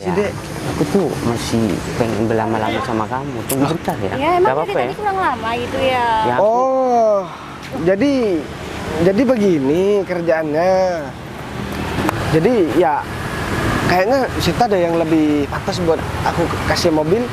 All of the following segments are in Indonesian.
Ya, aku tuh masih pengen berlama-lama sama kamu. Tunggu bentar ya. Ya emang Gak dari apa-apa tadi ya? kurang lama gitu ya. Ya, Oh, jadi begini kerjaannya. Jadi ya kayaknya Sita ada yang lebih pantas buat aku kasih mobil.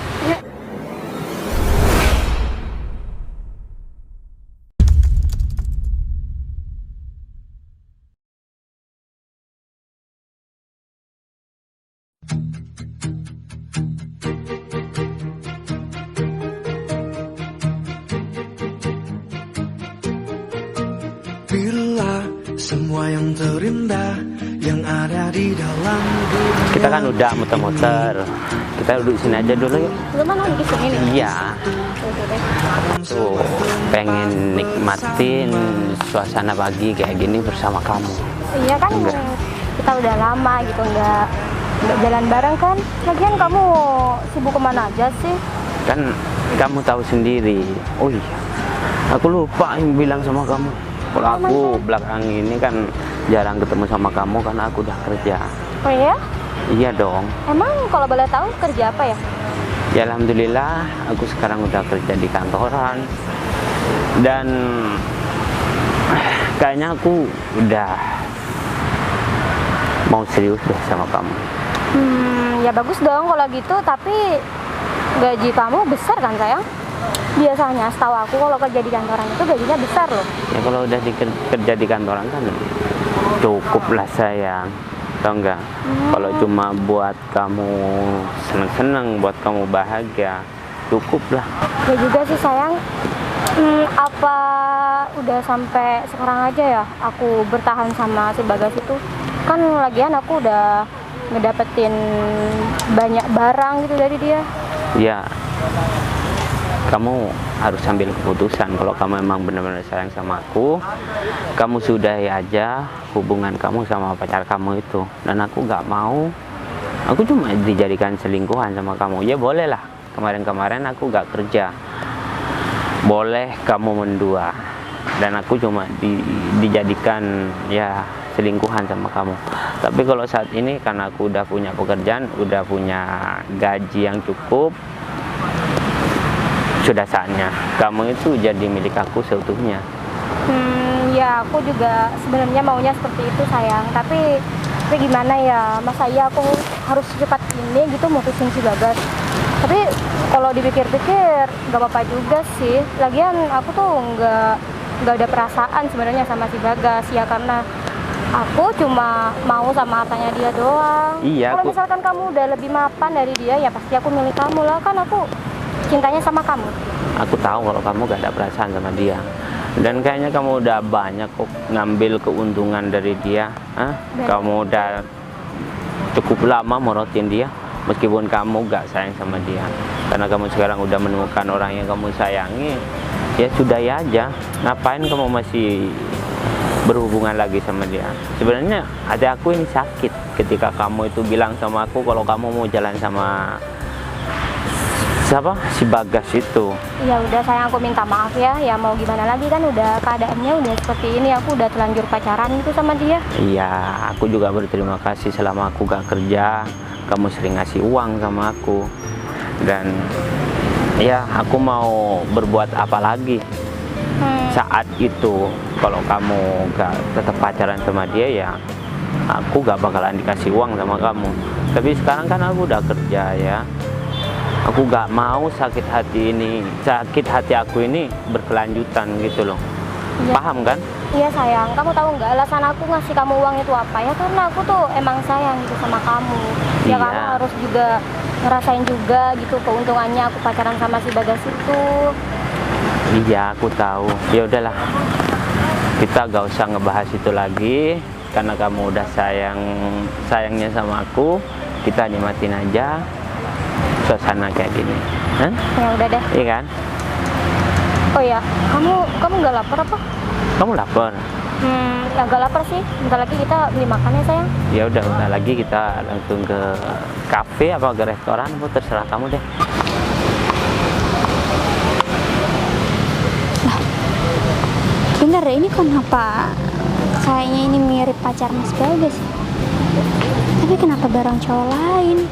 Bila semua yang terindah yang ada di dalam dunia. kita kan udah muter-muter. Kita duduk sini aja dulu yuk. Lu mana di sini nih? Iya. Tuh, pengen nikmatin suasana pagi kayak gini bersama kamu. Iya kan Enggak. kita udah lama gitu nggak jalan bareng kan. Lagian kamu sibuk kemana aja sih? Kan kamu tahu sendiri. Oh iya, aku lupa yang bilang sama kamu. Kalau aku belakang ini kan jarang ketemu sama kamu karena aku udah kerja. Oh iya? Iya dong. Emang kalau boleh tahu kerja apa ya? Ya alhamdulillah aku sekarang udah kerja di kantoran. Dan kayaknya aku udah mau serius deh sama kamu. Ya bagus dong kalau gitu, tapi gaji kamu besar kan sayang? Biasanya setahu aku kalau kerja di kantoran itu gajinya besar loh. Ya kalau udah kerja di kantoran kan cukup lah sayang. Tau enggak? Kalau cuma buat kamu seneng-seneng, buat kamu bahagia, cukup lah. Ya juga sih sayang. Apa udah sampai sekarang aja ya aku bertahan sama si Bagas itu? Kan lagian aku udah ngedapetin banyak barang gitu dari dia. Ya, kamu harus ambil keputusan. Kalau kamu memang benar-benar sayang sama aku, kamu sudahi aja hubungan kamu sama pacar kamu itu. Dan aku nggak mau, aku cuma dijadikan selingkuhan sama kamu. Ya boleh lah, kemarin-kemarin aku nggak kerja, boleh kamu mendua, dan aku cuma dijadikan ya selingkuhan sama kamu. Tapi kalau saat ini karena aku udah punya pekerjaan, udah punya gaji yang cukup, sudah saatnya kamu itu jadi milik aku seutuhnya. Ya aku juga sebenarnya maunya seperti itu sayang, tapi gimana ya, masa iya aku harus secepat ini gitu mutusin si Bagas. Tapi kalau dipikir-pikir nggak apa-apa juga sih, lagian aku tuh nggak ada perasaan sebenarnya sama si Bagas ya, karena aku cuma mau sama hartanya dia doang. Iya, Kalau misalkan kamu udah lebih mapan dari dia ya pasti aku milik kamu lah, kan aku cintanya sama kamu. Aku tahu kalau kamu gak ada perasaan sama dia, dan kayaknya kamu udah banyak kok ngambil keuntungan dari dia. Kamu udah cukup lama morotin dia meskipun kamu gak sayang sama dia. Karena kamu sekarang udah menemukan orang yang kamu sayangi, ya sudah ya aja. Ngapain kamu masih berhubungan lagi sama dia? Sebenarnya hati aku ini sakit ketika kamu itu bilang sama aku kalau kamu mau jalan sama siapa, si Bagas itu. Ya udah sayang, aku minta maaf ya. Ya mau gimana lagi, kan udah keadaannya udah seperti ini. Aku udah telanjur pacaran gitu sama dia. Iya, aku juga berterima kasih selama aku gak kerja, kamu sering ngasih uang sama aku. Dan ya aku mau berbuat apa lagi saat itu. Kalau kamu gak tetap pacaran sama dia, ya aku gak bakalan dikasih uang sama kamu. Tapi sekarang kan aku udah kerja ya, aku gak mau sakit hati aku ini berkelanjutan gitu loh. Ya. Paham kan? Iya sayang, kamu tahu nggak alasan aku ngasih kamu uang itu apa ya? Karena aku tuh emang sayang gitu sama kamu. Ya Iya. kamu harus juga ngerasain juga gitu keuntungannya aku pacaran sama si Bagas itu. Iya, aku tahu. Ya udahlah, kita gak usah ngebahas itu lagi karena kamu udah sayangnya sama aku. Kita nikmatin aja suasana kayak gini. Ya udah deh. Iya kan? Oh ya, kamu nggak lapar apa? Kamu lapar? Agak lapar sih. Bentar lagi kita beli makan ya sayang. Ya udah, bentar lagi kita langsung ke kafe apa ke restoran, terserah kamu deh. Bener deh, ini kenapa kayaknya ini mirip pacar Mas Bagas. Tapi kenapa bareng cowok lain?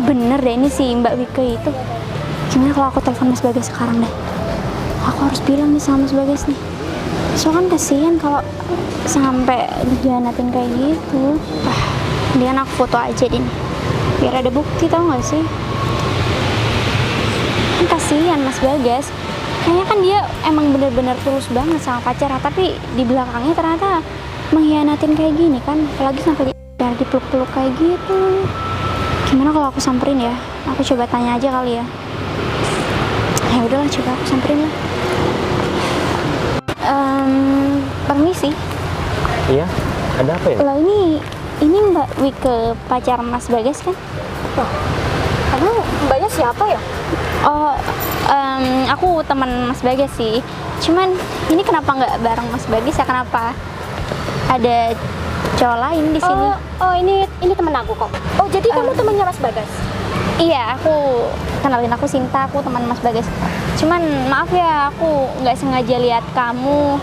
bener deh ini si Mbak Wike itu. Gimana kalau aku telepon Mas Bagas sekarang deh? Aku harus bilang nih sama Mas Bagas nih. Soalnya kan kasihan kalau sampai dihianatin kayak gitu. Wah, dia aku foto aja deh nih. Biar ada bukti, tau gak sih? Kan kasihan Mas Bagas. Kayaknya kan dia emang bener-bener tulus banget sama pacarnya, tapi di belakangnya ternyata mengkhianatin kayak gini kan. Apalagi sampai dipeluk-peluk kayak gitu. Gimana kalau aku samperin ya? Aku coba tanya aja kali ya. Ya udahlah, coba aku samperin lah. Permisi. Iya, ada apa ya? Lah ini Mbak Wike pacar Mas Bagas kan? Kamu mbaknya siapa ya? Oh, aku teman Mas Bagas sih. Cuman ini kenapa nggak bareng Mas Bagas ya? Kenapa ada cowok lain di sini? Oh, ini temen aku kok. Oh, jadi kamu temannya Mas Bagas? Iya, kenalin aku Sinta, aku teman Mas Bagas. Cuman maaf ya, aku nggak sengaja lihat kamu.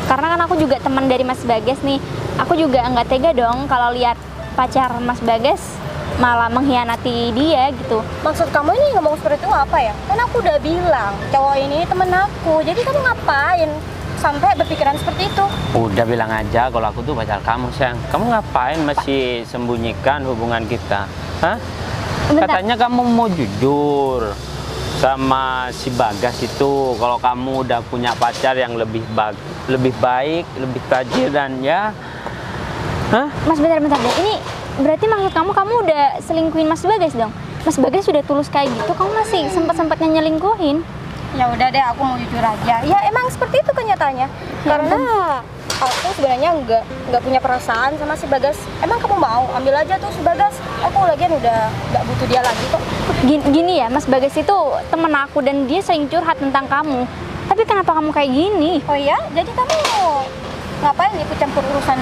Karena kan aku juga teman dari Mas Bagas nih. Aku juga nggak tega dong kalau lihat pacar Mas Bagas malah mengkhianati dia gitu. Maksud kamu ini ngomong seperti itu apa ya? Kan aku udah bilang, cowok ini temen aku. Jadi kamu ngapain sampai berpikiran seperti itu? Udah bilang aja kalau aku tuh pacar kamu, sayang. Kamu ngapain masih sembunyikan hubungan kita? Hah? Bentar. Katanya kamu mau jujur sama si Bagas itu. Kalau kamu udah punya pacar yang lebih baik, lebih tajir dan ya. Hah? Mas, bentar deh. Ini berarti maksud kamu udah selingkuhin Mas Bagas dong? Mas Bagas sudah tulus kayak gitu, kamu masih sempat-sempatnya nyelingkuhin? Ya udah deh, aku mau jujur aja. Ya emang seperti itu kenyataannya. Karena aku sebenarnya nggak punya perasaan sama si Bagas. Emang kamu mau ambil aja tuh si Bagas? Aku lagian udah nggak butuh dia lagi kok. Gini ya, Mas Bagas itu temen aku dan dia sering curhat tentang kamu. Tapi kenapa kamu kayak gini? Oh iya, jadi kamu ngapain ikut campur urusan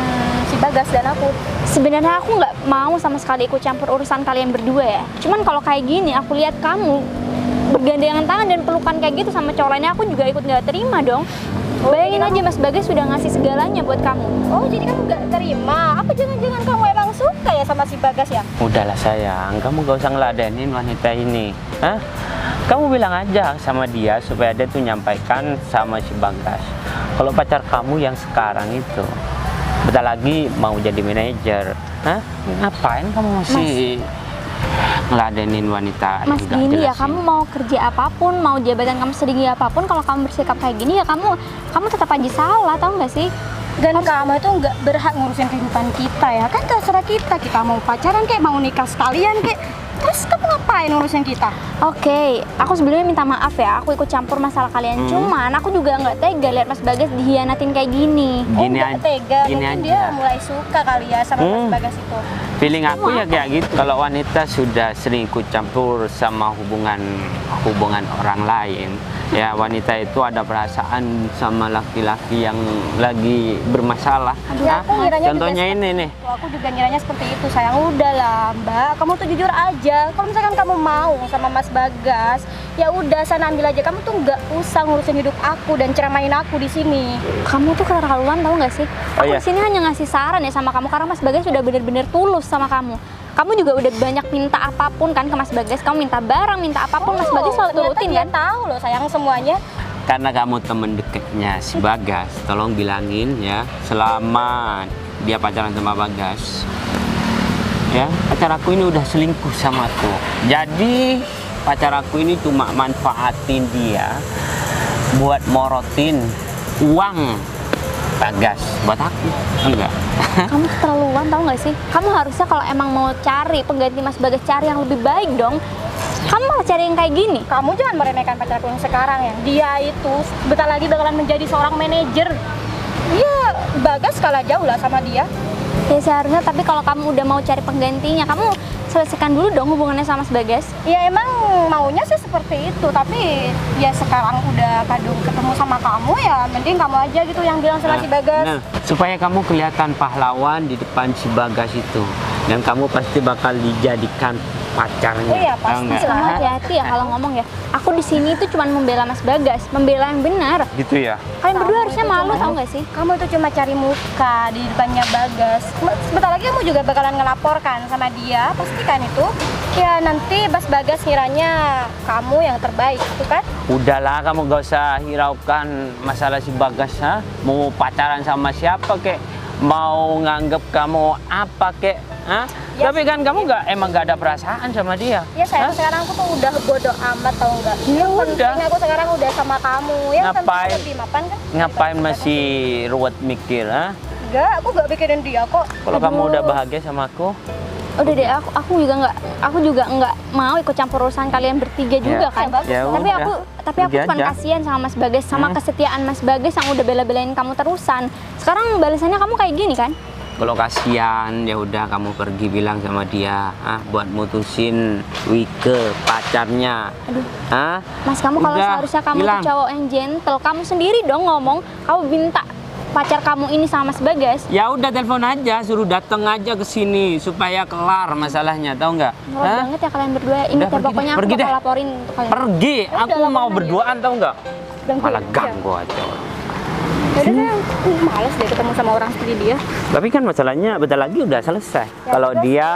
si Bagas dan aku? Sebenarnya aku nggak mau sama sekali ikut campur urusan kalian berdua ya. Cuman kalau kayak gini, aku lihat kamu bergandengan tangan dan pelukan kayak gitu sama cowok lainnya, aku juga ikut nggak terima dong. Bayangin aja Mas Bagas sudah ngasih segalanya buat kamu. Oh, jadi kamu nggak terima? Apa jangan-jangan kamu emang suka ya sama si Bagas ya? Udahlah sayang, kamu gak usah ngeladenin wanita ini. Hah? Kamu bilang aja sama dia supaya dia tuh nyampaikan sama si Bagas kalau pacar kamu yang sekarang itu bentar lagi mau jadi manajer. Hah? Ngapain kamu masih ngeladenin wanita? Mas, nggak gini jelas ya, kamu mau kerja apapun, mau jabatan kamu setinggi apapun, kalau kamu bersikap kayak gini ya kamu tetap aja salah, tau nggak sih? Dan kamu itu nggak berhak ngurusin kehidupan kita ya. Kan terserah kita mau pacaran kayak mau nikah sekalian kayak. Terus kamu ngapain ngurusin kita? Oke, aku sebelumnya minta maaf ya, aku ikut campur masalah kalian. Cuman aku juga nggak tega lihat Mas Bagas dihianatin kayak gini. Gini nggak tega, gini mungkin aja. dia mulai suka kali ya sama Mas Bagas itu. Feeling aku ya kayak gitu. Kalau wanita sudah sering ikut campur sama hubungan orang lain, ya wanita itu ada perasaan sama laki-laki yang lagi bermasalah. Ya, aku ngiranya Contohnya juga ini nih. Aku juga ngiranya seperti itu, sayang. Udah lah, Mbak. Kamu tuh jujur aja. Kalau misalkan kamu mau sama Mas Bagas, ya udah sana ambil aja. Kamu tuh nggak usah ngurusin hidup aku dan ceramain aku di sini. Kamu tuh keterlaluan, tau nggak sih? Oh, Aku iya. di sini hanya ngasih saran ya sama kamu karena Mas Bagas sudah benar-benar tulus sama kamu. Kamu juga udah banyak minta apapun kan ke Mas Bagas. Kamu minta barang, minta apapun, Mas Bagas selalu ternyata turutin dia kan? tahu loh, sayang, semuanya. Karena kamu temen deketnya si Bagas, tolong bilangin ya, selama dia pacaran sama Bagas, ya pacar aku ini udah selingkuh sama aku. Jadi pacar aku ini cuma manfaatin dia buat morotin uang Bagas buat aku, enggak? Kamu keterlaluan, tau nggak sih? Kamu harusnya kalau emang mau cari pengganti Mas Bagas, cari yang lebih baik dong. Kamu malah cari yang kayak gini. Kamu jangan meremehkan pacarku yang sekarang ya. Dia itu bentar lagi bakalan menjadi seorang manajer. Ya, Bagas kalah jauh lah sama dia. Ya seharusnya, tapi kalau kamu udah mau cari penggantinya, kamu selesaikan dulu dong hubungannya sama Mas Bagas. Ya emang maunya sih seperti itu, tapi ya sekarang udah kadung ketemu sama kamu ya, mending kamu aja gitu yang bilang sama si Bagas. Nah, supaya kamu kelihatan pahlawan di depan si Bagas itu, dan kamu pasti bakal dijadikan pacarnya. Oh iya, Tahu pasti nggak? lah. Kamu hati-hati ya kalau ngomong ya. Aku di sini tuh cuma membela Mas Bagas, membela yang benar. Gitu ya. Kalian berdua Kamu harusnya itu malu cuma- tau gak sih? Kamu itu cuma cari muka di depannya Bagas. Sebentar lagi kamu juga bakalan ngelaporkan sama dia, pastikan itu. Ya nanti Mas Bagas kiranya kamu yang terbaik, itu kan? Udahlah, kamu gak usah hiraukan masalah si Bagas, ha? Mau pacaran sama siapa kek, mau nganggep kamu apa kek, ha? Ya, Tapi kan kamu emang gak ada perasaan sama dia. Ya sayang, ha? sekarang aku tuh udah bodoh amat tau nggak? Ya Yang udah. penting aku sekarang udah sama kamu. Ya tentu Ngapain? lebih mapan kan? Ngapain masih ruwet mikir, ha? Enggak, aku nggak mikirin dia kok. Kalau kamu Aduh. udah bahagia sama aku, Udah deh, aku juga nggak mau ikut campur urusan kalian bertiga juga kan. bagus ya dong. Tapi udah. aku Pergi cuma aja. kasihan sama Mas Bagas, sama kesetiaan Mas Bagas yang udah bela-belain kamu terusan. Sekarang balasannya kamu kayak gini kan? Kalau kasihan ya udah kamu pergi bilang sama dia, buat mutusin Wike pacarnya. Aduh. Ah, Mas, kamu kalau Udah, seharusnya kamu bilang. tuh cowok yang gentle, kamu sendiri dong ngomong, kamu minta pacar kamu ini sama Mas Bagas. ya udah telepon aja, suruh datang aja ke sini supaya kelar masalahnya, tahu nggak? Ngorok Hah? banget ya kalian berdua. Ingat Udah, ya, pergi pokoknya deh, aku pergi bakal deh. laporin untuk kalian. Pergi, Ya aku udah, mau laporin aja. berduaan tahu nggak? Gangguin Malah aja. ganggu aja. Yaudah deh, males deh ketemu sama orang seperti dia. Tapi kan masalahnya bentar lagi udah selesai. Ya, Kalau terus? dia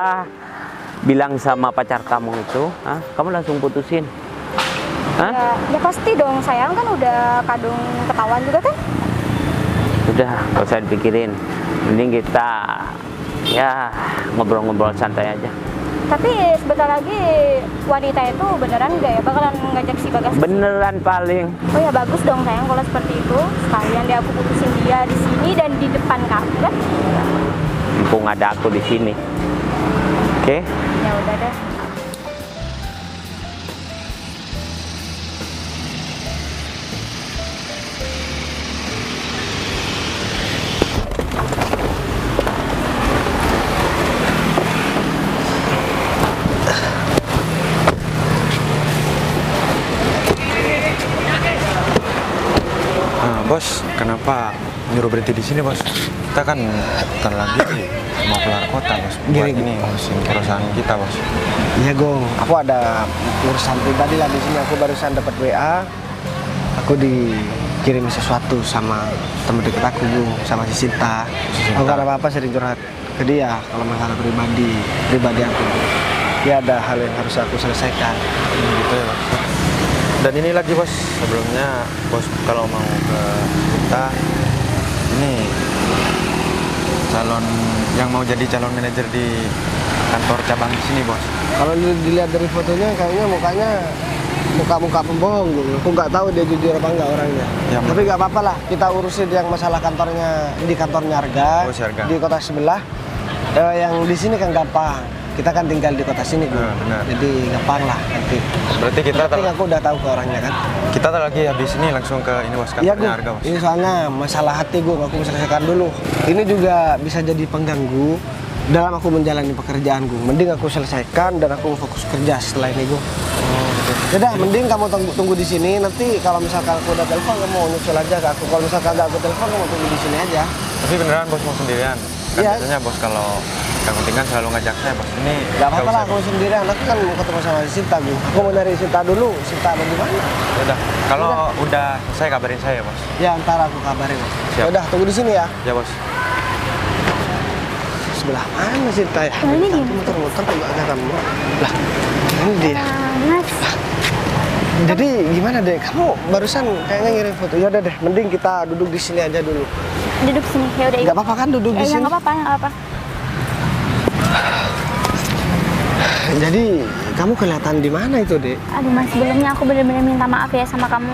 bilang sama pacar kamu itu, kamu langsung putusin. Hah? Ya pasti dong, sayang kan udah kadung ketahuan juga kan? Udah, gak usah dipikirin. Mending kita ya ngobrol-ngobrol santai aja. Tapi sebentar lagi wanita itu beneran nggak ya bakalan ngajak si Bagas? Beneran paling. Oh ya bagus dong sayang kalau seperti itu. Sekalian deh aku putusin dia di sini dan di depan kamu kan? Mumpung ada aku di sini. Oke? Ya udah deh. Bos, kenapa nyuruh berhenti di sini, Bos? Kita kan bentar lagi mau keluar kota, Bos. Buat Gini. ini ngurusin perusahaan kita, Bos. Iya Gong, aku ada urusan pribadi lah di sini. Aku barusan dapat WA. Aku dikirim sesuatu sama teman dekat aku, Gong, sama si Sinta. Aku gak ada apa-apa, sering curhat ke dia kalau masalah pribadi aku. Dia ada hal yang harus aku selesaikan. Gitu ya, Bos. Dan ini lagi, Bos. Sebelumnya, Bos kalau mau ke kita, ini calon yang mau jadi calon manajer di kantor cabang di sini, Bos. Kalau dilihat dari fotonya, kayaknya mukanya muka pembohong, Gong. Aku nggak tahu dia jujur apa enggak orangnya. Ya, Tapi nggak apa-apa lah, kita urusin yang masalah kantornya di kantornya Arga, Oh, si Arga. di kota sebelah. Yang di sini kan gampang. Kita kan tinggal di kota sini, Gong. Benar. Jadi gampang lah nanti. Berarti kita Tapi aku udah tahu ke orangnya kan. kita lagi habis ini langsung ke ini, Bos, Iya, kantornya Gong. Arga, Bos. Ini soalnya masalah hati, Gong. Aku selesaikan dulu. Ini juga bisa jadi pengganggu dalam aku menjalani pekerjaan, Gong. Mending aku selesaikan dan aku fokus kerja setelah ini, Gong. Yaudah, mending kamu tunggu di sini. Nanti kalau misalkan aku udah telepon, kamu mau nyusul aja ke aku. Kalau misalkan nggak aku telepon, kamu tunggu di sini aja. Tapi beneran, Bos, mau sendirian? Kan Iya. biasanya, Bos, kalau kamu tinggal selalu ngajak saya, Bos. Ini Gak apa-apa lah, usah, aku sendirian. Aku kan mau ketemu sama Sinta, Gong. Aku mau nyari Sinta dulu. Sinta ada di mana? Udah. Kalau udah selesai kabarin saya, Bos. Ya, ntar aku kabarin. Siap. Yaudah, tunggu di sini ya. Ya, Bos. Sebelah mana Sinta ya? Oh, ini Tadi gimana? muter-muter kok nggak ketemu. Lah, ini dia. Mas, Jadi gimana deh? Kamu barusan kayaknya ngirim foto. Ya udah deh, mending kita duduk di sini aja dulu. duduk sini. Ya udah. Nggak apa-apa kan duduk di Ya sini? nggak apa-apa, nggak apa. Jadi kamu kelihatan di mana itu, Dek? Aduh Mas, sebelumnya aku benar-benar minta maaf ya sama kamu.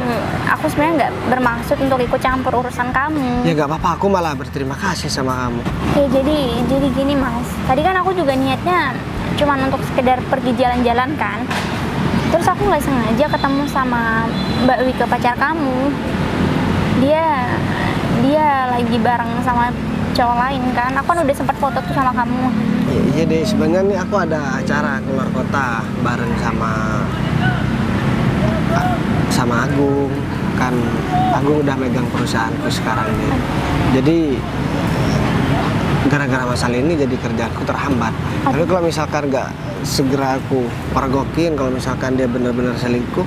Aku sebenarnya nggak bermaksud untuk ikut campur urusan kamu. Ya nggak apa-apa, aku malah berterima kasih sama kamu. Ya jadi gini Mas. Tadi kan aku juga niatnya cuman untuk sekedar pergi jalan-jalan kan. Terus aku nggak sengaja ketemu sama Mbak Wika pacar kamu. Dia lagi bareng sama cowok lain kan. Aku kan udah sempat foto tuh sama kamu. Iya deh, sebenarnya nih aku ada acara keluar kota bareng sama Agung. Kan Agung udah megang perusahaanku sekarang nih. Jadi gara-gara masalah ini jadi kerjaanku terhambat. Tapi kalau misalkan nggak segera aku pergokin, kalau misalkan dia benar-benar selingkuh,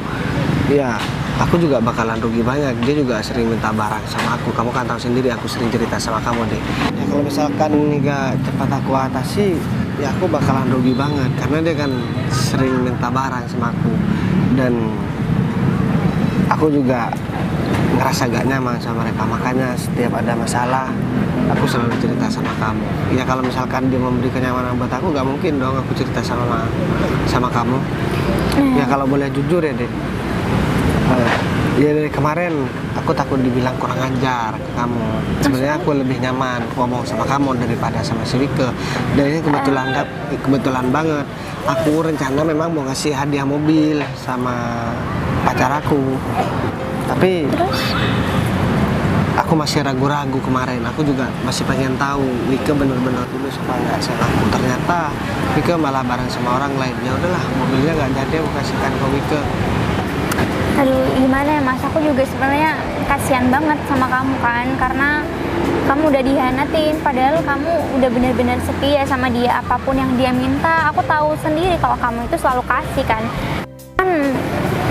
ya aku juga bakalan rugi banyak. Dia juga sering minta barang sama aku. Kamu kan tahu sendiri aku sering cerita sama kamu deh. Ya kalau misalkan ini nggak cepat aku atasi, ya aku bakalan rugi banget karena dia kan sering minta barang sama aku. Dan aku juga ngerasa gak nyaman sama mereka, makanya setiap ada masalah aku selalu cerita sama kamu. Ya kalau misalkan dia memberi kenyamanan buat aku, gak mungkin dong aku cerita sama kamu. Ya kalau boleh jujur ya deh, ya dari kemarin aku takut dibilang kurang ajar ke kamu. Sebenarnya aku lebih nyaman ngomong sama kamu daripada sama si Wike. Dan ini kebetulan banget. Aku rencana memang mau ngasih hadiah mobil sama pacar aku. Tapi aku masih ragu-ragu kemarin. Aku juga masih pengen tahu Wike bener-bener tulus apa enggak sama aku. Ternyata Wike malah bareng sama orang lain. Ya udahlah, mobilnya nggak jadi aku kasihkan ke Wike. Aduh, gimana ya Mas? Aku juga sebenarnya kasihan banget sama kamu kan, karena kamu udah dihianatin. Padahal kamu udah benar-benar setia sama dia, apapun yang dia minta. Aku tahu sendiri kalau kamu itu selalu kasih kan.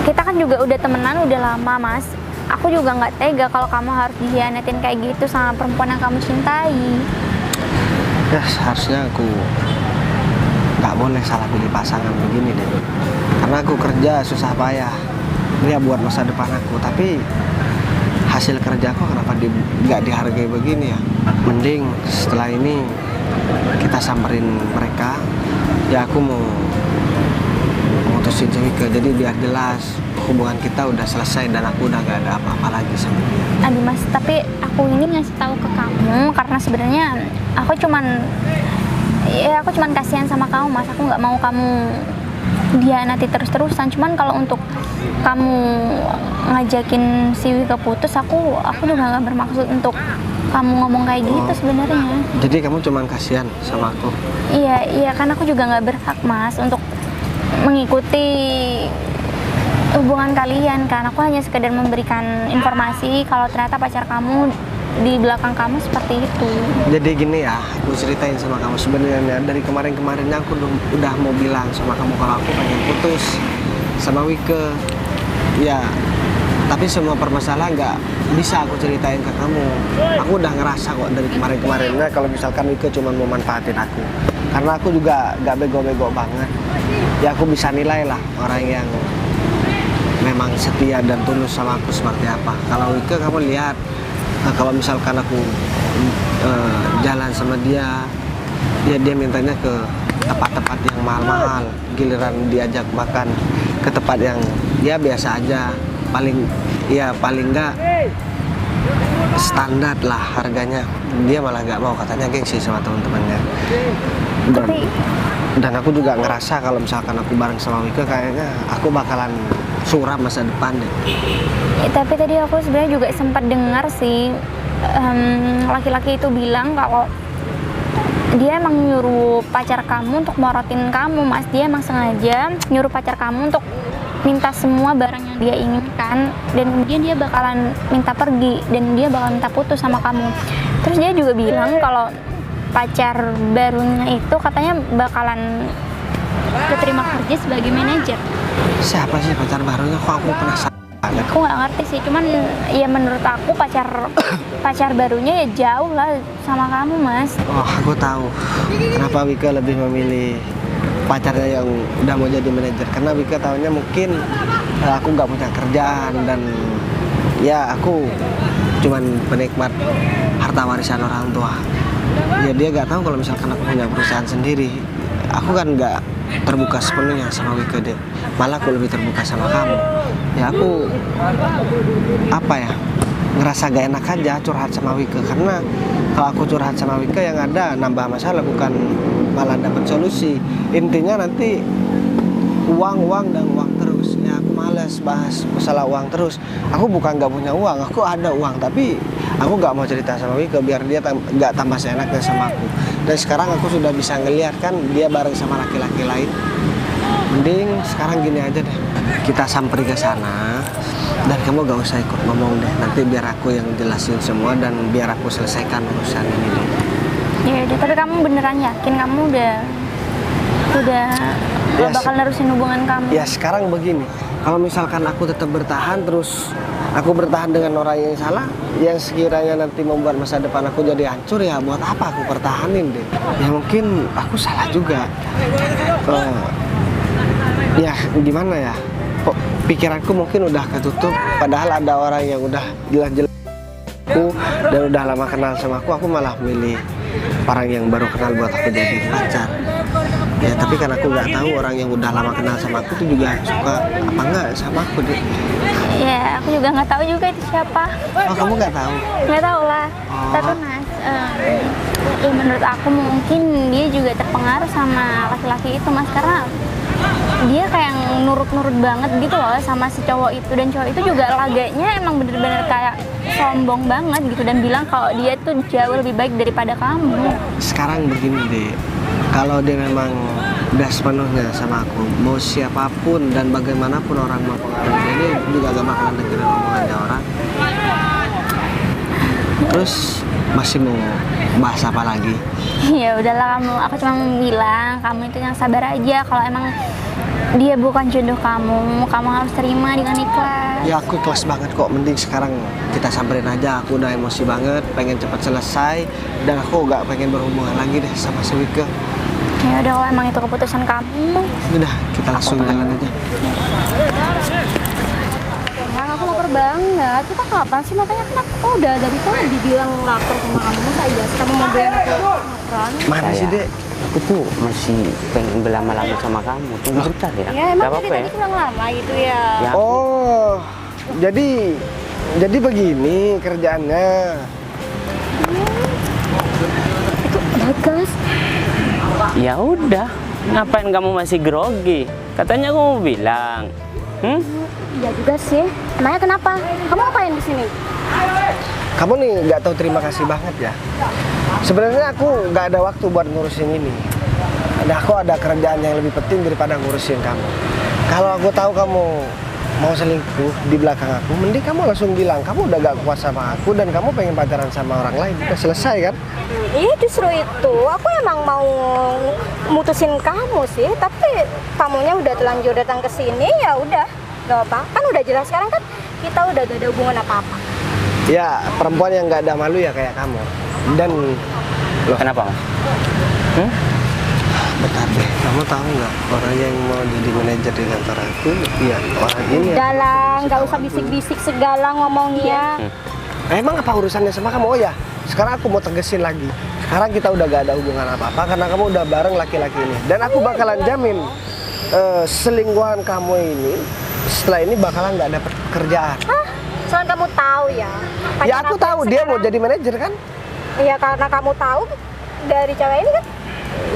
Kita kan juga udah temenan udah lama Mas. Aku juga nggak tega kalau kamu harus dihianatin kayak gitu sama perempuan yang kamu cintai. Ya seharusnya aku nggak boleh salah pilih pasangan begini deh. Karena aku kerja susah payah, dia buat masa depan aku. Tapi hasil kerjaku kenapa nggak dihargai begini ya? Mending setelah ini kita samperin mereka. Ya aku mau mutusin si Wike, jadi biar jelas hubungan kita udah selesai dan aku udah gak ada apa-apa lagi sama dia. Aduh Mas, tapi aku ini ngasih tahu ke kamu karena sebenarnya aku cuman kasihan sama kamu Mas. Aku nggak mau kamu dihianati terus-terusan. Cuman kalau untuk kamu ngajakin si Wike putus, aku udah nggak bermaksud untuk kamu ngomong kayak gitu sebenarnya. Jadi kamu cuman kasihan sama aku? Iya, kan aku juga nggak berhak Mas untuk mengikuti hubungan kalian kan. Aku hanya sekedar memberikan informasi kalau ternyata pacar kamu di belakang kamu seperti itu. Jadi gini ya, aku ceritain sama kamu sebenarnya dari kemarin-kemarinnya aku udah mau bilang sama kamu kalau aku pengen putus sama Wike. Ya, tapi semua permasalahan nggak bisa aku ceritain ke kamu. Aku udah ngerasa kok dari kemarin-kemarinnya kalau misalkan Wike cuma mau manfaatin aku. Karena aku juga nggak bego-bego banget. Ya aku bisa nilai lah orang yang memang setia dan tulus sama aku seperti apa. Kalau Wike kamu lihat, kalau misalkan aku jalan sama dia, ya dia mintanya ke tempat-tempat yang mahal-mahal. Giliran diajak makan ke tempat yang ya biasa aja, paling nggak standar lah harganya, dia malah nggak mau, katanya gengsi sama teman-temannya. Dan aku juga ngerasa kalau misalkan aku bareng sama Wike kayaknya aku bakalan suram masa depan deh. Tapi tadi aku sebenarnya juga sempat dengar sih laki-laki itu bilang kalau dia emang nyuruh pacar kamu untuk morotin kamu Mas. Dia emang sengaja nyuruh pacar kamu untuk minta semua barang yang dia inginkan, dan kemudian dia bakalan minta pergi dan dia bakal minta putus sama kamu. Terus dia juga bilang kalau pacar barunya itu katanya bakalan keterima kerja sebagai manajer. Siapa sih pacar barunya? Kok aku penasaran banget. Aku nggak ngerti sih, cuman ya menurut aku pacar barunya ya jauh lah sama kamu Mas. Oh, aku tahu kenapa Wike lebih memilih pacarnya yang udah mau jadi manajer, karena Wike tahunya mungkin aku nggak punya kerjaan dan ya aku cuman penikmat harta warisan orang tua. Ya dia nggak tahu kalau misalkan aku punya perusahaan sendiri. Aku kan nggak terbuka sepenuhnya sama Wike deh, malah aku lebih terbuka sama kamu. Ya aku ngerasa gak enak aja curhat sama Wike, karena kalau aku curhat sama Wike yang ada nambah masalah bukan malah dapat solusi. Intinya nanti uang terus. Ya aku malas bahas masalah uang terus. Aku bukan nggak punya uang, aku ada uang, tapi aku nggak mau cerita sama Wike biar dia nggak tambah seenaknya sama aku. Dan sekarang aku sudah bisa ngeliat kan dia bareng sama laki-laki lain. Mending sekarang gini aja deh, kita samperin ke sana dan kamu gak usah ikut ngomong deh. Nanti biar aku yang jelasin semua dan biar aku selesaikan urusan ini deh. Ya udah, tapi kamu beneran yakin kamu udah Ya, bakal nerusin hubungan kamu? Ya sekarang begini, kalau misalkan aku tetap bertahan terus aku bertahan dengan orang yang salah, yang sekiranya nanti membuat masa depan aku jadi hancur, ya buat apa aku pertahanin deh? Ya mungkin aku salah juga. Ya gimana ya? Kok pikiranku mungkin udah ketutup, padahal ada orang yang udah jelas-jelas aku dan udah lama kenal sama aku malah milih orang yang baru kenal buat aku jadi pacar. Ya tapi kan aku nggak tahu orang yang udah lama kenal sama aku tuh juga suka apa enggak sama aku deh. Ya, aku juga nggak tahu juga itu siapa. Oh kamu nggak tahu? Nggak tahu lah. Oh. Tapi Mas, ya menurut aku mungkin dia juga terpengaruh sama laki-laki itu Mas, karena dia kayak nurut-nurut banget gitu loh sama si cowok itu, dan cowok itu juga laganya emang bener-bener kayak sombong banget gitu dan bilang kalau dia tuh jauh lebih baik daripada kamu. Sekarang begini deh, kalau dia memang udah sepenuhnya sama aku, mau siapapun dan bagaimanapun orang mau pengaruh ini juga gak bakalan dengerin omongannya orang. Terus masih mau bahas apa lagi? Ya udahlah kamu, aku cuma mau bilang kamu itu yang sabar aja. Kalau emang dia bukan jodoh kamu harus terima dengan ikhlas. Ya aku ikhlas banget kok, mending sekarang kita samperin aja. Aku udah emosi banget, pengen cepat selesai dan aku gak pengen berhubungan lagi deh sama si Wike. Ya udah, kalau emang itu keputusan kamu. Udah, kita langsung jalan aja. Bang, aku lapar banget. Kita kapan sih makanya kenapa? Oh udah dari tadi bilang lapar sama kamu. Masa iya sih kamu mau bilang aku lapar? Mana sih dek? Aku tuh masih pengen berlama-lama sama kamu. Tunggu bentar ya. Ya emang Gak tadi apa-apa ya? bilang lama gitu ya. Ya, Oh, jadi begini kerjaannya. Itu bagus. ya udah. Ngapain kamu masih grogi? Katanya aku mau bilang. Iya juga sih. Emangnya kenapa? Kamu ngapain di sini? Kamu nih nggak tahu terima kasih banget ya. Sebenarnya aku nggak ada waktu buat ngurusin ini. Nah, aku ada kerjaan yang lebih penting daripada ngurusin kamu. Kalau aku tahu kamu mau selingkuh di belakang aku, mending kamu langsung bilang kamu udah gak kuat sama aku dan kamu pengen pacaran sama orang lain. Udah selesai kan? Iya justru itu. Aku emang mau mutusin kamu sih, tapi kamunya udah telanjur datang ke sini, ya udah. Gak apa, kan udah jelas sekarang kan kita udah gak ada hubungan apa-apa. Ya, perempuan yang nggak ada malu ya kayak kamu. Dan loh, Kenapa? bentar deh, kamu tahu nggak orang yang mau jadi manajer di kantor aku? Ya orang ini. Udah lah, nggak usah bisik-bisik segala ngomongnya. Emang apa urusannya sama kamu? Oh ya, sekarang aku mau tegesin lagi. Sekarang kita udah gak ada hubungan apa-apa karena kamu udah bareng laki-laki ini. Dan aku bakalan jamin selingkuhan kamu ini setelah ini bakalan nggak dapet kerjaan. Hah? Soalnya kamu tahu ya. Ya aku pacar tahu yang dia mau sekarang- jadi manajer kan? Iya karena kamu tahu dari cewek ini kan.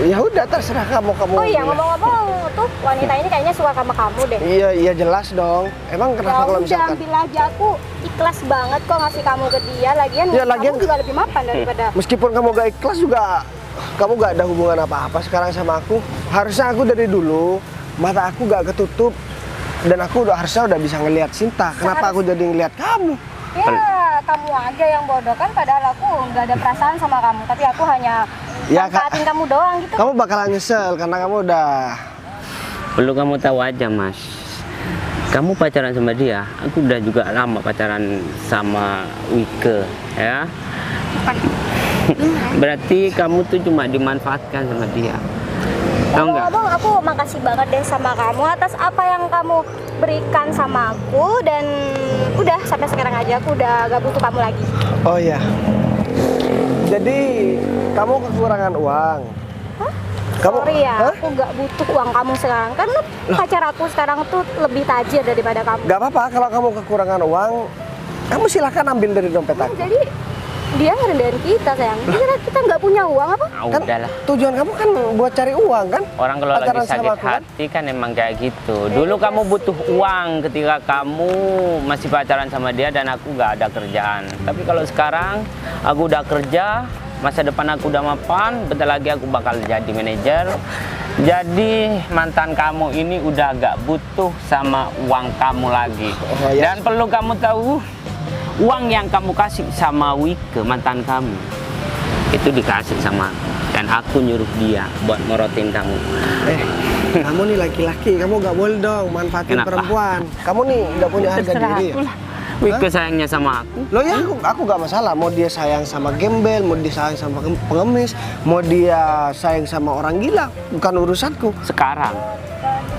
Ya udah terserah kamu. Oh iya ngomong-ngomong tuh wanita ini kayaknya suka sama kamu deh. Iya jelas dong. Emang Ya kenapa kalau udah misalkan? ambil aja, aku ikhlas banget kok ngasih kamu ke dia. Lagian Ya, lagian- kamu juga lebih mapan daripada. Meskipun kamu gak ikhlas juga, kamu gak ada hubungan apa-apa sekarang sama aku. Harusnya aku dari dulu mata aku gak ketutup dan aku harusnya udah bisa ngelihat Sinta. Kenapa aku jadi ngelihat kamu? Ya kamu aja yang bodoh kan, padahal aku nggak ada perasaan sama kamu. Tapi aku hanya Ya, manfaatin kamu doang gitu. Kamu bakalan nyesel karena kamu udah. Perlu kamu tahu aja, Mas. Kamu pacaran sama dia, aku udah juga lama pacaran sama Wike, ya. Berarti kamu tuh cuma dimanfaatkan sama dia. Tahu nggak? Ngomong, aku makasih banget deh sama kamu atas apa yang kamu berikan sama aku, dan udah sampai sekarang aja aku udah gak butuh kamu lagi. Oh iya. Jadi kamu kekurangan uang. Sorry ya, Hah? aku gak butuh uang kamu sekarang karena pacar aku sekarang tuh lebih tajir daripada kamu. Gak apa-apa kalau kamu kekurangan uang, kamu silahkan ambil dari dompet aku. Jadi dia ngerendahin kita sayang. Kita nggak punya uang apa? Ah, Kan udahlah. tujuan kamu kan buat cari uang kan? Orang kalau lagi Pacaran sama sakit aku, kan? hati kan emang kayak gitu. Dulu kamu butuh uang ketika kamu masih pacaran sama dia dan aku gak ada kerjaan. Tapi kalau sekarang aku udah kerja, masa depan aku udah mapan, bentar lagi aku bakal jadi manajer. Jadi mantan kamu ini udah gak butuh sama uang kamu lagi. Oh, ya. Dan perlu kamu tahu, uang yang kamu kasih sama Wike, mantan kamu, itu dikasih sama aku. Dan aku nyuruh dia buat morotin kamu. Kamu nih laki-laki, kamu nggak boleh dong manfaatin Kenapa? perempuan. Kamu nih nggak punya harga diri. Ya? Wike sayangnya sama aku. Loh ya, aku nggak masalah. Mau dia sayang sama gembel, mau dia sayang sama pengemis, mau dia sayang sama orang gila, bukan urusanku. Sekarang.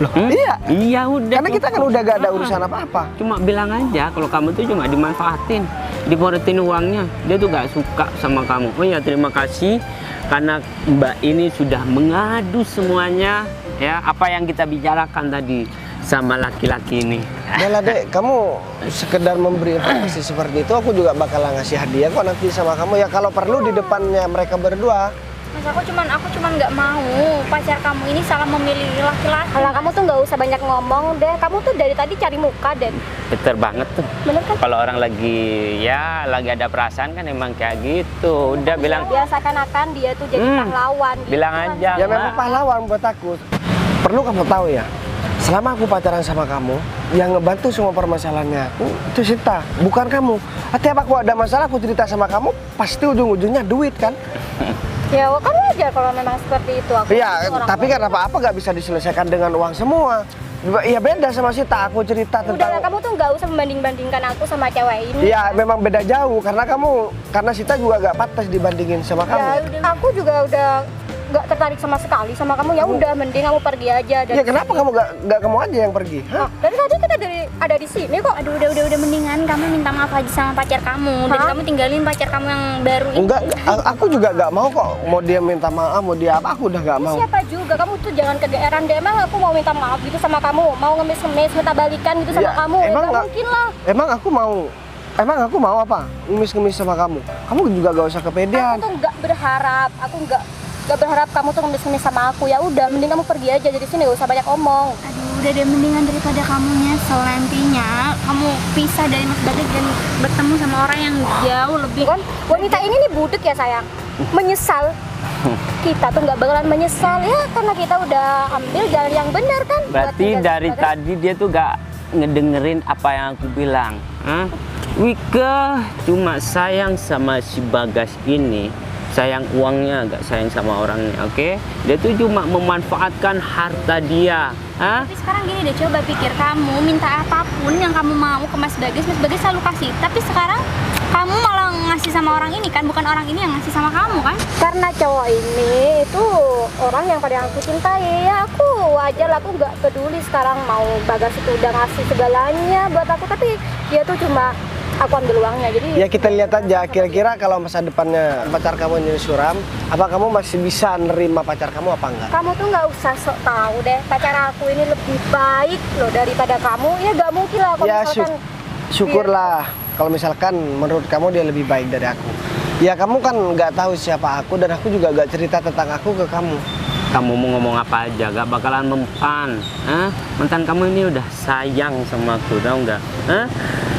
Loh, iya. Iya udah. Karena kita kan udah gak ada urusan apa-apa. Cuma bilang aja kalau kamu tuh cuma dimanfaatin, dimorotin uangnya. Dia tuh gak suka sama kamu. Oh ya, terima kasih karena Mbak ini sudah mengadu semuanya ya apa yang kita bicarakan tadi sama laki-laki ini. Bella dek, kamu sekedar memberi informasi seperti itu, aku juga bakalan ngasih hadiah kok nanti sama kamu ya kalau perlu di depannya mereka berdua. Mas, aku cuman nggak mau pacar kamu ini salah memilih laki-laki. Alah, kamu tuh nggak usah banyak ngomong deh. Kamu tuh dari tadi cari muka deh. Bener banget tuh. Bener kan? Kalau orang lagi ada perasaan kan emang kayak gitu. Udah bilang Biasakan akan dia tuh jadi pahlawan. Gitu bilang kan. aja. Ya Mbak. memang pahlawan buat aku. Perlu kamu tahu ya, selama aku pacaran sama kamu, yang ngebantu semua permasalahannya aku itu Sita, bukan kamu. Tiap aku ada masalah aku cerita sama kamu, pasti ujung-ujungnya duit kan? Ya, kamu aja kalau memang seperti itu. Aku Iya, itu orang tapi kan apa-apa gak bisa diselesaikan dengan uang semua. Ya beda sama Sita, aku cerita Udah, tentang... kamu tuh nggak usah membanding-bandingkan aku sama cewek ini. Iya, memang beda jauh karena Sita juga gak pantas dibandingin sama kamu. Ya, aku juga udah nggak tertarik sama sekali sama kamu. Ya udah, mending kamu pergi aja. Ya kenapa kamu gak kamu aja yang pergi? Hah? Dari tadi kita ada di sini kok. Aduh, udah mendingan kamu minta maaf aja sama pacar kamu dan Hah? kamu tinggalin pacar kamu yang baru ini. Enggak, aku juga gak mau kok. Mau dia minta maaf, mau dia apa, aku udah gak mau. Siapa juga, kamu tuh jangan kegeeran deh. Emang aku mau minta maaf gitu sama kamu, mau ngemis-ngemis, minta balikan gitu sama Ya, kamu. emang Nggak nggak- mungkin lah. Emang aku mau apa? Ngemis-ngemis sama kamu. Kamu juga gak usah kepedean. Aku tuh nggak berharap, aku nggak berharap kamu tuh ngemis-ngemis sama aku. Ya udah, mending kamu pergi aja dari sini, gak usah banyak omong. Aduh, udah deh, mendingan daripada kamu nyesel nantinya kamu pisah dari Mas Bagas dan bertemu sama orang yang jauh lebih. Kan wanita ini nih budek ya sayang, menyesal. Kita tuh nggak bakalan menyesal ya, karena kita udah ambil jalan yang benar kan. buat Berarti tinggal dari sebagai- tadi dia tuh gak ngedengerin apa yang aku bilang. Hah? Wike cuma sayang sama si Bagas ini, sayang uangnya, gak sayang sama orangnya, oke? Dia tuh cuma memanfaatkan harta dia. Hah? Tapi sekarang gini deh, coba pikir kamu minta apapun yang kamu mau ke Mas Bagas selalu kasih. Tapi sekarang kamu malah ngasih sama orang ini kan, bukan orang ini yang ngasih sama kamu kan? Karena cowok ini itu orang yang paling aku cintai. Ya aku wajar lah, aku nggak peduli sekarang mau Bagas itu udah ngasih segalanya buat aku, tapi dia tuh cuma aku ambil uangnya. Jadi Ya kita lihat aja kira-kira kalau masa depannya pacar kamu jadi suram, apa kamu masih bisa nerima pacar kamu apa enggak? kamu tuh nggak usah sok tahu deh, pacar aku ini lebih baik loh daripada kamu. Ya nggak mungkin lah kalau Ya misalkan syukurlah kalau misalkan menurut kamu dia lebih baik dari aku. Ya kamu kan nggak tahu siapa aku dan aku juga nggak cerita tentang aku ke kamu. Kamu mau ngomong apa aja, gak bakalan mempan. Hah? Mantan kamu ini udah sayang sama aku, tau nggak? Hah?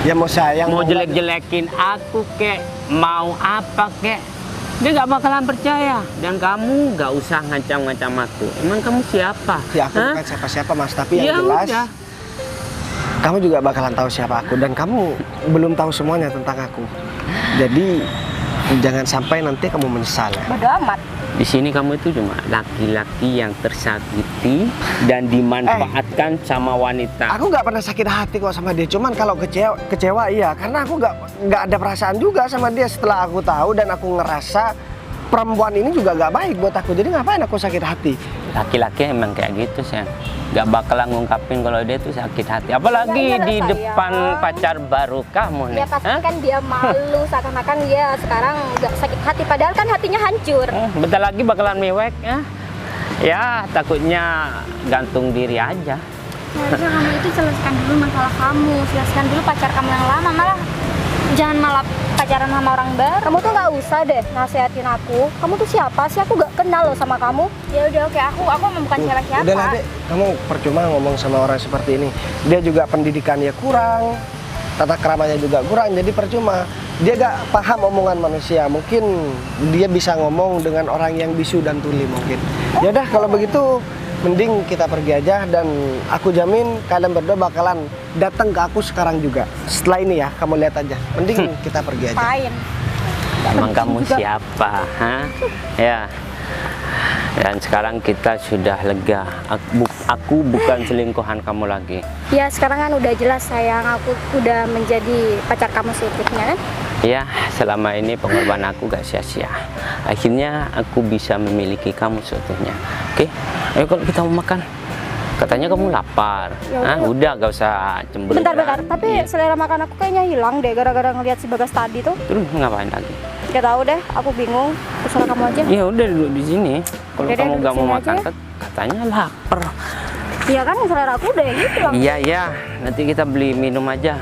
Ya mau sayang Mau nggak- jelek-jelekin aku kek, mau apa kek, dia gak bakalan percaya. Dan kamu gak usah ngancam-ngancam aku. Emang kamu siapa? Ya aku Hah? bukan siapa-siapa mas, tapi Ya yang jelas udah. kamu juga bakalan tahu siapa aku dan kamu belum tahu semuanya tentang aku. Jadi jangan sampai nanti kamu menyesal ya. bodo amat. Di sini kamu itu cuma laki-laki yang tersakiti dan dimanfaatkan sama wanita. Aku nggak pernah sakit hati kok sama dia, cuman kalau kecewa iya, karena aku nggak ada perasaan juga sama dia setelah aku tahu dan aku ngerasa perempuan ini juga nggak baik buat aku. Jadi ngapain aku sakit hati? Laki-laki emang kayak gitu sih. Gak bakalan ngungkapin kalau dia tuh sakit hati. Apalagi Ya, di sayang. depan pacar baru kamu nih. Ya pasti Hah? kan dia malu, seakan-akan dia sekarang nggak sakit hati, padahal kan hatinya hancur. Bentar lagi bakalan mewek ya. Ya takutnya gantung diri aja. Harusnya kamu itu selesaikan dulu masalah kamu, selesaikan dulu pacar kamu yang lama, jangan malah pacaran sama orang baru. Kamu tuh nggak usah deh nasihatin aku. Kamu tuh siapa sih? Aku nggak kenal loh sama kamu. Ya udah, oke, aku emang bukan siapa-siapa. Udahlah dek, kamu percuma ngomong sama orang seperti ini. Dia juga pendidikannya kurang, tata keramanya juga kurang, jadi percuma. Dia gak paham omongan manusia. Mungkin dia bisa ngomong dengan orang yang bisu dan tuli mungkin. Ya udah kalau begitu mending kita pergi aja dan aku jamin kalian berdua bakalan datang ke aku sekarang juga. Setelah ini ya, kamu lihat aja. Mending kita pergi aja. Main. Emang penting kamu juga. siapa? Hah? Ya. Dan sekarang kita sudah lega. Aku bukan selingkuhan kamu lagi. Ya sekarang kan udah jelas sayang, aku udah menjadi pacar kamu seutuhnya kan. Ya, selama ini pengorbanan aku gak sia-sia. Akhirnya aku bisa memiliki kamu seutuhnya. Oke, ayo kalau kita mau makan. Katanya kamu lapar. Ya Ah, udah gak usah cemburu. Bentar, tapi Iya. selera makan aku kayaknya hilang deh gara-gara ngeliat si Bagas tadi tuh. Terus ngapain lagi? Gak tahu deh, aku bingung. Terserah kamu aja. Ya udah duduk di sini. Kalau Udah deh, kamu duduk gak mau sini makan, aja ya. katanya lapar. Iya kan selera aku udah gitu lah. Iya ya, nanti kita beli minum aja.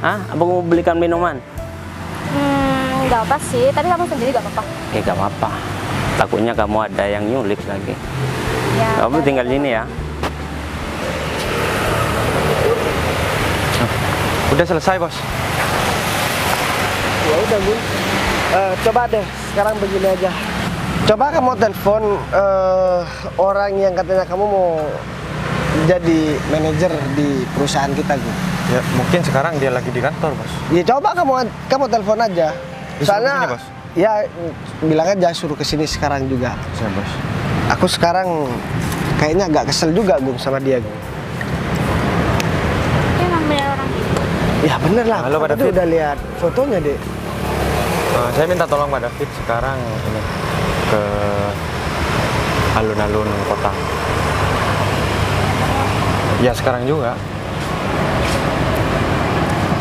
Hah? Apa mau belikan minuman? Nggak apa sih, tapi kamu sendiri gak apa-apa. Ya gak apa-apa. Takutnya kamu ada yang nyulik lagi. Ya, Kamu tinggal di sini ya. Udah selesai, Bos. Ya udah Gun. Coba deh sekarang begini aja. Coba kamu telepon orang yang katanya kamu mau jadi manajer di perusahaan kita Gun. Ya, mungkin sekarang dia lagi di kantor, Bos. Ya coba kamu telepon aja. Disuruh Soalnya kesini, Bos? ya bilang aja suruh kesini sekarang juga. Siap, Bos. Aku sekarang kayaknya agak kesel juga Gun sama dia Gun. Emang bener orang itu. Ya bener lah. Halo, Pak aku tuh David. udah lihat fotonya deh. Saya minta tolong Pak David sekarang ini ke alun-alun kota. Ya sekarang juga.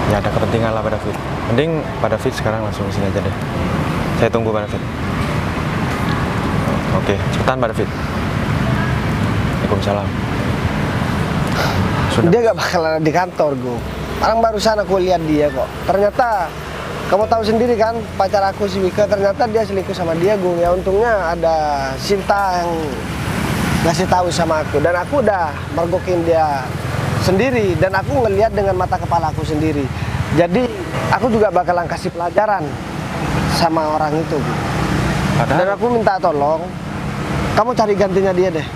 Ya ada kepentingan lah Pak David. Mending Pak David sekarang langsung ke sini aja deh. Saya tunggu Pak David. Oke, cepetan Pak David. Waalaikumsalam. Sudah. Dia gak bakal ada di kantor Gun. Orang barusan aku lihat dia kok. Ternyata kamu tahu sendiri kan, pacar aku si Wika ternyata dia selingkuh sama dia Gung. Ya untungnya ada Sinta yang ngasih tahu sama aku dan aku udah mergokin dia sendiri dan aku ngelihat dengan mata kepala aku sendiri. Jadi aku juga bakalan kasih pelajaran sama orang itu Gung. Dan Padahal aku minta tolong kamu cari gantinya dia deh.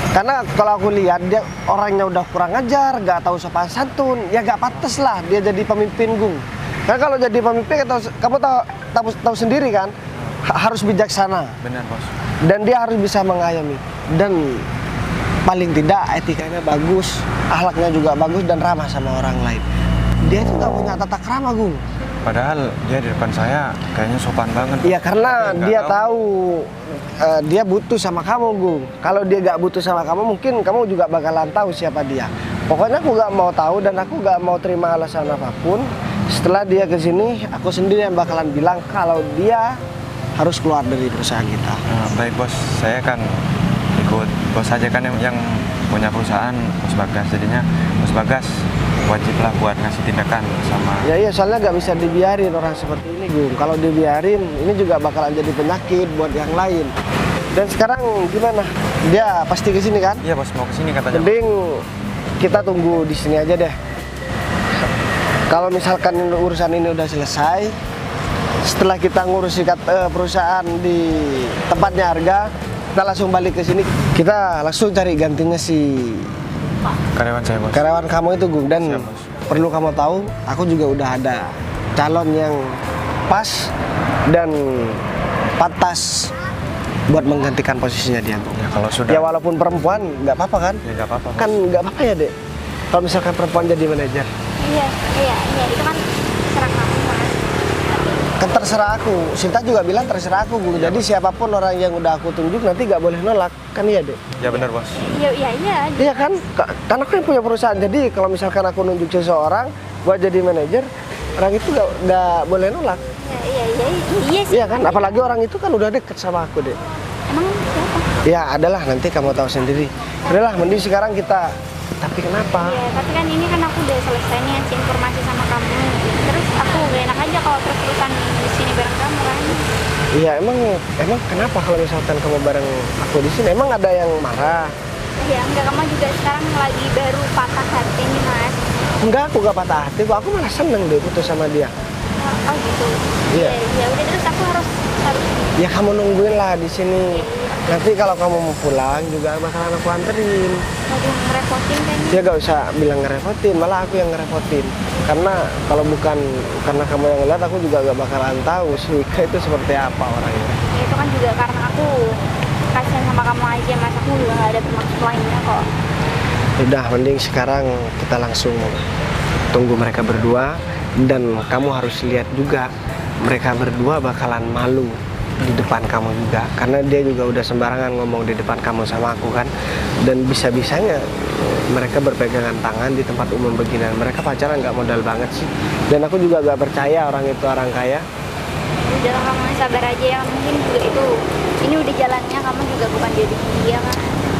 Karena kalau aku lihat dia orangnya udah kurang ajar, gak tahu sopan santun, ya gak pantas lah dia jadi pemimpin Gung. Karena kalau jadi pemimpin kamu tahu sendiri kan, harus bijaksana benar Bos. dan dia harus bisa mengayomi dan paling tidak etikanya bagus, akhlaknya juga bagus dan ramah sama orang lain. Dia itu nggak punya tata krama Gung. Padahal dia di depan saya kayaknya sopan banget. Iya karena Tapi nggak dia tahu dia butuh sama kamu Gung. Kalau dia gak butuh sama kamu mungkin kamu juga bakalan tahu siapa dia. Pokoknya aku gak mau tahu dan aku gak mau terima alasan apapun. Setelah dia kesini aku sendiri yang bakalan bilang kalau dia harus keluar dari perusahaan kita. Baik Bos, saya kan ikut Bos aja kan yang punya perusahaan, Bos Bagas. Jadinya Bos Bagas wajiblah buat ngasih tindakan sama. Ya iya soalnya gak bisa dibiarin orang seperti ini Gung. Kalau dibiarin ini juga bakalan jadi penyakit buat yang lain. Dan sekarang gimana? Dia pasti kesini kan? Iya Bos, mau kesini katanya. Mending kita tunggu di sini aja deh. Kalau misalkan urusan ini udah selesai, setelah kita ngurusi perusahaan di tempatnya harga, kita langsung balik ke sini. Kita langsung cari gantinya si Karyawan saya Bos. karyawan kamu itu Gung. Dan Siap, Bos. perlu kamu tahu, aku juga udah ada calon yang pas dan pantas buat menggantikan posisinya dia Gung. Ya kalau sudah. Ya walaupun perempuan nggak apa-apa kan? Ya nggak apa-apa. Bos. Kan nggak apa-apa ya dek. Kalau misalkan perempuan jadi manajer, Iya, itu kan serang kamu Mas. kan terserah aku. Sinta juga bilang terserah aku Gung. Jadi siapapun orang yang udah aku tunjuk nanti nggak boleh nolak, kan iya dek? Ya benar Bos. Iya. Iya kan? Karena aku yang punya perusahaan. Jadi kalau misalkan aku nunjuk seseorang buat jadi manajer, orang itu nggak boleh nolak. Iya sih. Iya kan? Apalagi orang itu kan udah deket sama aku dek. Emang siapa? Ya adalah nanti kamu tahu sendiri. Udahlah, mending sekarang kita. Tapi kenapa? Iya, tapi kan ini kan aku udah selesai nih ngasih informasi sama kamu. Terus aku gak enak aja kalau terus-terusan di sini bareng kamu kan. Iya emang kenapa kalau misalkan kamu bareng aku di sini? Emang ada yang marah? Iya, enggak, kamu juga sekarang lagi baru patah hati nih Mas. Enggak, aku gak patah hati. Aku malah seneng deh putus sama dia. Oh gitu. Iya. Ya udah terus aku harus Ya kamu nungguin lah di sini. Nanti kalau kamu mau pulang juga bakalan aku anterin. Lagi ngerepotin kan? Ya gak usah bilang ngerepotin, malah aku yang ngerepotin. Karena kalau bukan karena kamu yang ngeliat, aku juga gak bakalan tahu si Wika itu seperti apa orangnya. Ya, itu kan juga karena aku kasihan sama kamu aja, mas. Aku juga gak ada bermaksud lainnya kok. Udah, mending sekarang kita langsung tunggu mereka berdua. Dan kamu harus lihat juga, mereka berdua bakalan malu di depan kamu juga. Karena dia juga udah sembarangan ngomong di depan kamu sama aku kan. Dan bisa-bisanya mereka berpegangan tangan di tempat umum beginian. Mereka pacaran gak modal banget sih. Dan aku juga gak percaya orang itu orang kaya. Udah, kamu sabar aja ya. Mungkin juga ini udah jalannya, kamu juga bukan jadi dia kan.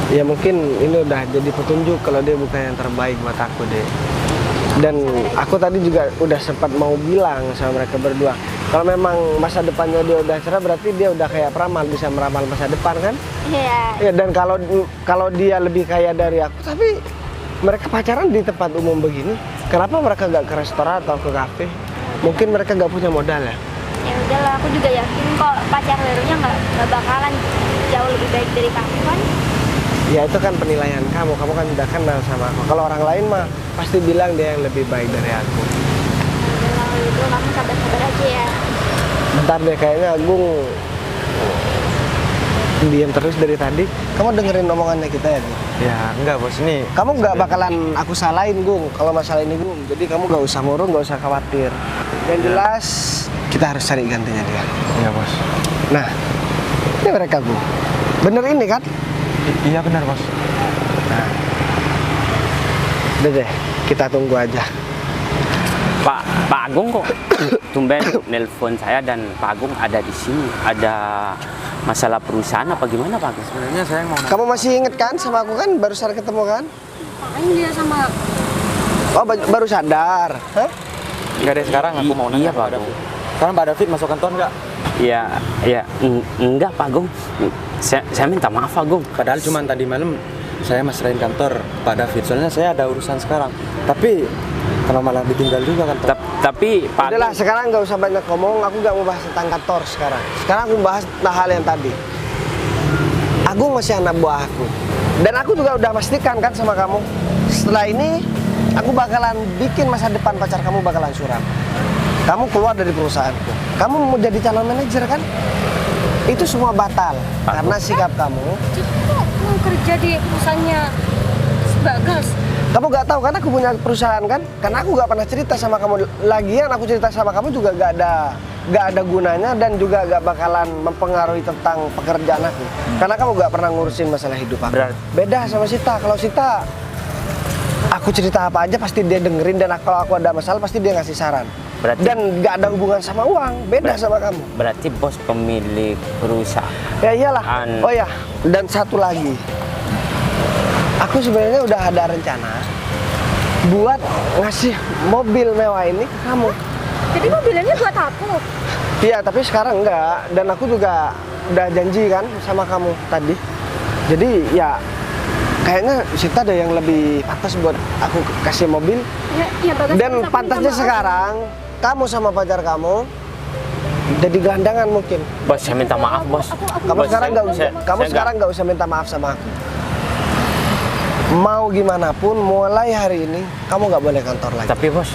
Ya mungkin ini udah jadi petunjuk kalau dia bukan yang terbaik buat aku deh. Dan aku tadi juga udah sempat mau bilang sama mereka berdua, kalau memang masa depannya dia udah cerah, berarti dia udah kayak peramal, bisa meramal masa depan kan? Iya. Ya, dan kalau dia lebih kaya dari aku, tapi mereka pacaran di tempat umum begini, kenapa mereka gak ke restoran atau ke kafe? Mungkin mereka gak punya modal ya? Ya udahlah, aku juga yakin kok pacar barunya nggak bakalan jauh lebih baik dari kamu kan. Ya itu kan penilaian kamu kan udah kenal sama aku. Kalau orang lain mah pasti bilang dia yang lebih baik dari aku. Udahlah, itu kamu sabar-sabar aja ya. Bentar deh, kayaknya Agung diam terus dari tadi. Kamu dengerin omongannya kita ya, Gung? Ya enggak bos, ini Kamu nggak bakalan aku salahin, Gung, kalau masalah ini, Gung. Jadi kamu nggak usah murung, nggak usah khawatir. Yang jelas kita harus cari gantinya dia. Iya bos. Nah, ini mereka, Gung. Bener ini kan? Iya benar bos. Nah, udah deh, kita tunggu aja. Pak Agung kok tumben nelpon saya dan Pak Agung ada di sini. Ada masalah perusahaan apa gimana Pak Agung? Sebenarnya saya mau Kamu masih inget kan sama aku kan? Barusan ketemu kan? Makanya dia sama Oh, baru sadar. Hah? Enggak deh, sekarang aku mau nanya Iya, Pak Pak Agung. David. Sekarang Pak David masuk kantor enggak? Ya, enggak Pak Agung. Saya minta maaf Pak Agung. Padahal cuma tadi malam saya masrahin kantor Pak David. Soalnya saya ada urusan sekarang. Tapi kalau malah ditinggal juga kantor. Tapi Pak Udahlah, Agung, sekarang nggak usah banyak ngomong. Aku nggak mau bahas tentang kantor sekarang. Sekarang aku bahas tentang hal yang tadi. Agung masih anak buah aku. Dan aku juga udah pastikan kan sama kamu. Setelah ini, aku bakalan bikin masa depan pacar kamu bakalan suram. Kamu keluar dari perusahaanku. Kamu mau jadi calon manajer kan? Itu semua batal. Karena sikap kamu. kok mau kerja di perusahaannya Bagas. Kamu gak tahu kan aku punya perusahaan kan? Karena aku gak pernah cerita sama kamu. Lagian aku cerita sama kamu juga gak ada gunanya dan juga gak bakalan mempengaruhi tentang pekerjaan aku. Karena kamu gak pernah ngurusin masalah hidup aku. Beda sama Sita. Kalau Sita, aku cerita apa aja pasti dia dengerin, dan kalau aku ada masalah pasti dia ngasih saran. Dan gak ada hubungan sama uang. Beda sama kamu. berarti bos pemilik perusahaan. Ya iyalah. Oh ya, dan satu lagi. Aku sebenarnya udah ada rencana buat ngasih mobil mewah ini ke kamu. Jadi mobilnya buat aku. Iya, tapi sekarang enggak. Dan aku juga udah janji kan sama kamu tadi. Jadi ya kayaknya Sita ada yang lebih pantas buat aku kasih mobil. Ya Bagas. Dan pantasnya sekarang kamu sama pacar kamu jadi gelandangan mungkin. Bos, saya minta maaf bos. Kamu Bos, sekarang nggak usah. saya- Kamu saya sekarang nggak usah minta maaf sama aku. Mau gimana pun, mulai hari ini kamu nggak boleh kantor lagi. Tapi bos,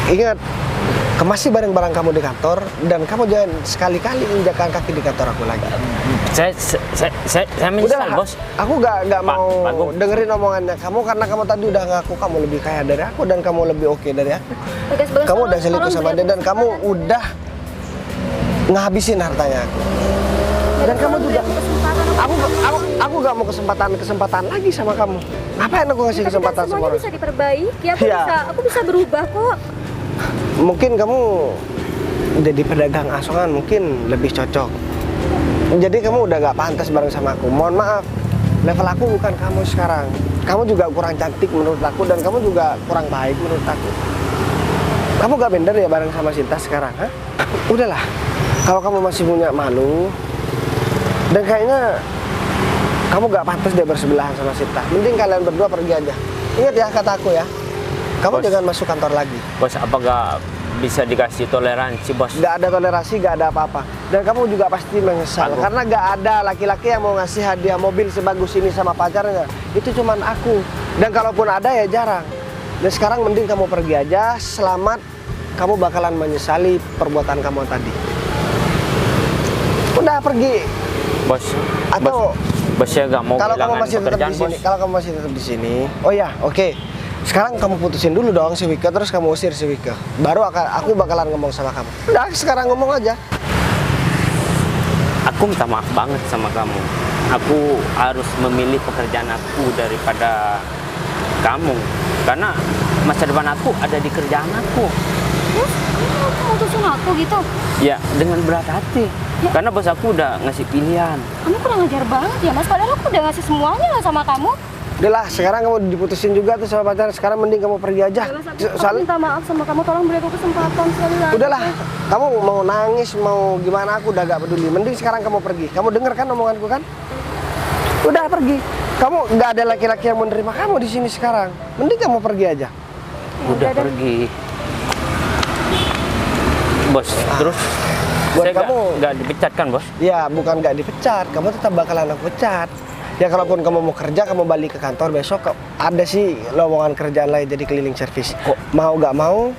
Ingat, kemasi barang-barang kamu di kantor, dan kamu jangan sekali-kali injakan kaki di kantor aku lagi. saya menyesal Udah, bos. aku nggak Pak mau Agung. dengerin omongannya kamu, karena kamu tadi udah ngaku kamu lebih kaya dari aku dan kamu lebih oke dari aku. Bagas, Kamu udah selingkuh sama dia dan kamu udah ngabisin hartanya aku. Dan kamu juga, aku gak mau kesempatan lagi sama kamu. Ngapain aku ngasih kesempatan sama semuanya orang? bisa diperbaiki. Iya. Aku bisa berubah kok. Mungkin kamu jadi pedagang asongan mungkin lebih cocok. Jadi kamu udah gak pantas bareng sama aku. Mohon maaf, level aku bukan kamu sekarang. Kamu juga kurang cantik menurut aku, dan kamu juga kurang baik menurut aku. Kamu gak bener ya bareng sama Sinta sekarang, ha? Udahlah, kalau kamu masih punya malu, dan kayaknya kamu gak pantas deh bersebelahan sama Sinta. Mending kalian berdua pergi aja. Ingat ya kata aku ya, kamu Bos. jangan masuk kantor lagi. Bos, apakah bisa dikasih toleransi, bos. Gak ada toleransi, gak ada apa-apa. Dan kamu juga pasti menyesal. Aku. Karena gak ada laki-laki yang mau ngasih hadiah mobil sebagus ini sama pacarnya. Itu cuman aku. Dan kalaupun ada ya jarang. Dan sekarang mending kamu pergi aja. Selamat, kamu bakalan menyesali perbuatan kamu tadi. Udah pergi. Bos, Atau bos saya gak mau kalau kamu kehilangan masih tetap pekerjaan, di sini, bos. kalau kamu masih tetap di sini, oh ya, oke. Sekarang kamu putusin dulu dong si Wika, terus kamu usir si Wika. Baru aku bakalan ngomong sama kamu. Udah, sekarang ngomong aja. Aku minta maaf banget sama kamu. Aku harus memilih pekerjaan aku daripada kamu. Karena masa depan aku ada di kerjaan aku. Terus kamu mau mutusin aku gitu? Ya, dengan berat hati. Ya. Karena bos aku udah ngasih pilihan. Kamu kurang ajar banget ya mas, padahal aku udah ngasih semuanya lah sama kamu. Udah lah, sekarang kamu diputusin juga tuh sama pacar. Sekarang mending kamu pergi aja. Aku minta maaf sama kamu, tolong beri aku kesempatan sekali lagi. Udahlah, kamu mau nangis, mau gimana aku udah gak peduli. Mending sekarang kamu pergi. Kamu denger kan omonganku kan? Udah pergi. Kamu gak ada laki-laki yang menerima kamu di sini sekarang. Mending kamu pergi aja. Udah pergi. Bos, terus buat saya kamu nggak dipecat kan, bos? ya bukan gak dipecat, kamu tetap bakalan aku pecat. Ya kalaupun kamu mau kerja, kamu balik ke kantor besok. Ada sih lowongan kerjaan lain jadi cleaning service. Mau gak mau,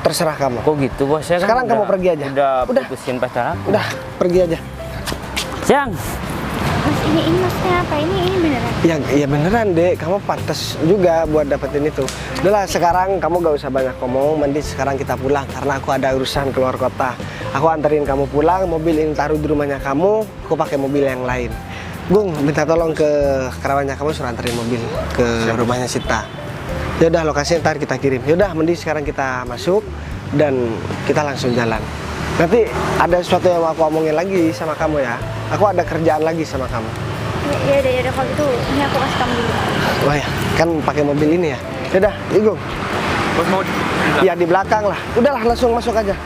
terserah kamu. Kok gitu, bos? Saya Sekarang kan kamu pergi aja. Udah putusin pacar aku. Udah, pergi aja. Siang. Mas ini maksudnya apa? Ini beneran? Ya beneran dek, kamu pantas juga buat dapetin itu. Udah lah, sekarang kamu gak usah banyak ngomong. Mending sekarang kita pulang karena aku ada urusan keluar kota. Aku anterin kamu pulang, mobil ini taruh di rumahnya kamu. Aku pakai mobil yang lain. Gung, minta tolong ke kerawannya kamu suruh anterin mobil ke rumahnya Sita. Yaudah, lokasinya ntar kita kirim. Yaudah, mending sekarang kita masuk dan kita langsung jalan. Nanti ada sesuatu yang mau aku omongin lagi sama kamu ya. Aku ada kerjaan lagi sama kamu. Ya udah kalau gitu ini aku kasih kamu dulu. Wah ya, kan pakai mobil ini ya. Yaudah, Gung. Bos mau Ya di belakang lah. Udahlah, langsung masuk aja.